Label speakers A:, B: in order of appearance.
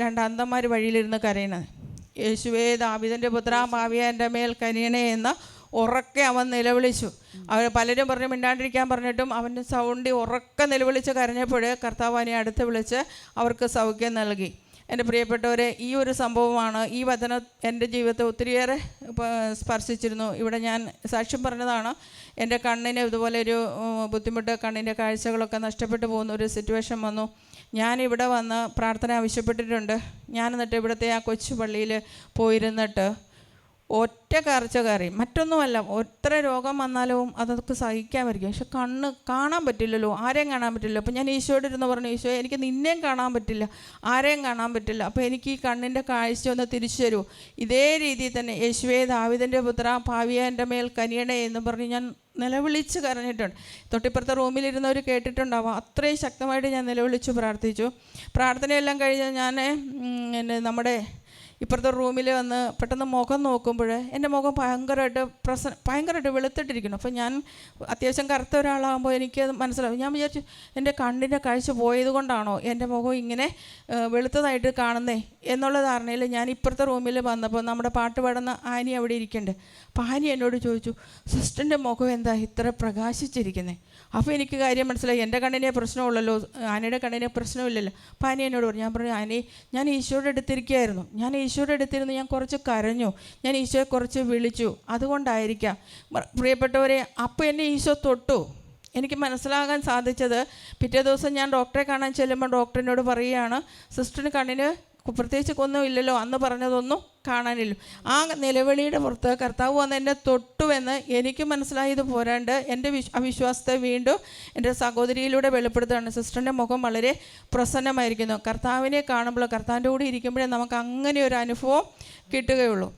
A: രണ്ട് അന്ധന്മാർ വഴിയിലിരുന്ന് കരയണത്. യേശുവേ ദാവീദിൻ്റെ പുത്രാ പാപിയാ എൻ്റെ മേൽ കനിയണേ എന്ന് ഉറക്കെ അവൻ നിലവിളിച്ചു. അവർ പലരും പറഞ്ഞു മിണ്ടാണ്ടിരിക്കാൻ പറഞ്ഞിട്ടും അവൻ്റെ സൗണ്ടിൽ ഉറക്കെ നിലവിളിച്ച് കരഞ്ഞപ്പോൾ കർത്താവ് അവനെ അടുത്ത് വിളിച്ച് അവർക്ക് സൗഖ്യം നൽകി. എൻ്റെ പ്രിയപ്പെട്ടവരെ, ഈ ഒരു സംഭവമാണ്, ഈ വചനം എൻ്റെ ജീവിതത്തെ ഒത്തിരിയേറെ സ്പർശിച്ചിരുന്നു. ഇവിടെ ഞാൻ സാക്ഷ്യം പറഞ്ഞതാണ്. എൻ്റെ കണ്ണിന് ഇതുപോലെ ഒരു ബുദ്ധിമുട്ട്, കണ്ണിൻ്റെ കാഴ്ചകളൊക്കെ നഷ്ടപ്പെട്ടു പോകുന്ന ഒരു സിറ്റുവേഷൻ വന്നു. ഞാനിവിടെ വന്ന് പ്രാർത്ഥന ആവശ്യപ്പെട്ടിട്ടുണ്ട്. ഞാൻ എന്നിട്ട് ഇവിടുത്തെ ആ കൊച്ചു പള്ളിയിൽ പോയിരുന്നിട്ട് ഒറ്റ കയർച്ച കയറി, മറ്റൊന്നുമല്ല, എത്ര രോഗം വന്നാലും അതൊക്കെ സഹിക്കാൻ പറ്റും. പക്ഷെ കണ്ണ് കാണാൻ പറ്റില്ലല്ലോ, ആരെയും കാണാൻ പറ്റില്ല. അപ്പോൾ ഞാൻ ഈശോയോട് ഇരുന്ന് പറഞ്ഞു, ഈശോ എനിക്ക് നിന്നെയും കാണാൻ പറ്റില്ല, ആരെയും കാണാൻ പറ്റില്ല, അപ്പോൾ എനിക്ക് ഈ കണ്ണിൻ്റെ കാഴ്ച ഒന്ന് തിരിച്ചു തരൂ. ഇതേ രീതിയിൽ തന്നെ യേശുവേ ദാവീദിൻ്റെ പുത്രാ പാപിയാ എൻ്റെ മേൽ കനിയണേ എന്ന് പറഞ്ഞ് ഞാൻ നിലവിളിച്ച് കരഞ്ഞിട്ടുണ്ട്. തൊട്ടിപ്പുറത്തെ റൂമിലിരുന്നവർ കേട്ടിട്ടുണ്ടാവാം. അത്രയും ശക്തമായിട്ട് ഞാൻ നിലവിളിച്ച് പ്രാർത്ഥിച്ചു. പ്രാർത്ഥനയെല്ലാം കഴിഞ്ഞ് ഞാൻ നമ്മുടെ ഇപ്പുറത്തെ റൂമിൽ വന്ന് പെട്ടെന്ന് മുഖം നോക്കുമ്പോൾ എൻ്റെ മുഖം ഭയങ്കരമായിട്ട് വെളുത്തിട്ടിരിക്കുന്നു. അപ്പോൾ ഞാൻ അത്യാവശ്യം കറുത്ത ഒരാളാകുമ്പോൾ എനിക്ക് മനസ്സിലാവും. ഞാൻ വിചാരിച്ചു എൻ്റെ കണ്ണിൻ്റെ കാഴ്ച പോയത് കൊണ്ടാണോ എൻ്റെ മുഖം ഇങ്ങനെ വെളുത്തതായിട്ട് കാണുന്നേ എന്നുള്ള ധാരണയിൽ ഞാൻ ഇപ്പുറത്തെ റൂമിൽ വന്നപ്പോൾ നമ്മുടെ പാട്ട് പാടുന്ന ആനി അവിടെ ഇരിക്കുന്നുണ്ട്. അപ്പോൾ ആനി എന്നോട് ചോദിച്ചു, സിസ്റ്ററിൻ്റെ മുഖം എന്താ ഇത്ര പ്രകാശിച്ചിരിക്കുന്നത്? അപ്പോൾ എനിക്ക് കാര്യം മനസ്സിലായി. എൻ്റെ കണ്ണിനെ പ്രശ്നമുള്ളല്ലോ, ആനയുടെ കണ്ണിനെ പ്രശ്നമില്ലല്ലോ. അപ്പോൾ ആനി എന്നോട് പറഞ്ഞു, ഞാൻ പറഞ്ഞു ആനി, ഞാൻ ഈശോയുടെ അടുത്തിരിക്കുകയായിരുന്നു, ഈശോയുടെ അടുത്തിരുന്ന് ഞാൻ കുറച്ച് കരഞ്ഞു, ഞാൻ ഈശോയെ കുറച്ച് വിളിച്ചു, അതുകൊണ്ടായിരിക്കാം. പ്രിയപ്പെട്ടവരെ, അപ്പോൾ എന്നെ ഈശോ തൊട്ടു. എനിക്ക് മനസ്സിലാകാൻ സാധിച്ചത്, പിറ്റേ ദിവസം ഞാൻ ഡോക്ടറെ കാണാൻ ചെല്ലുമ്പോൾ ഡോക്ടറിനോട് പറയുകയാണ്, സിസ്റ്ററിന് കണ്ണിന് പ്രത്യേകിച്ച് ഒന്നും ഇല്ലല്ലോ, അന്ന് പറഞ്ഞതൊന്നും കാണാനില്ല. ആ നിലവിളിയുടെ പുറത്ത് കർത്താവ് വന്ന് എന്നെ തൊട്ടുവെന്ന് എനിക്ക് മനസ്സിലായത് പോരാണ്ട് എൻ്റെ അവിശ്വാസത്തെ വീണ്ടും എൻ്റെ സഹോദരിയിലൂടെ വെളിപ്പെടുത്തുകയാണ്. സിസ്റ്ററിൻ്റെ മുഖം വളരെ പ്രസന്നമായിരിക്കുന്നു. കർത്താവിനെ കാണുമ്പോൾ, കർത്താവിൻ്റെ കൂടെ ഇരിക്കുമ്പോഴേ നമുക്ക് അങ്ങനെ ഒരു അനുഭവം കിട്ടുകയുള്ളൂ.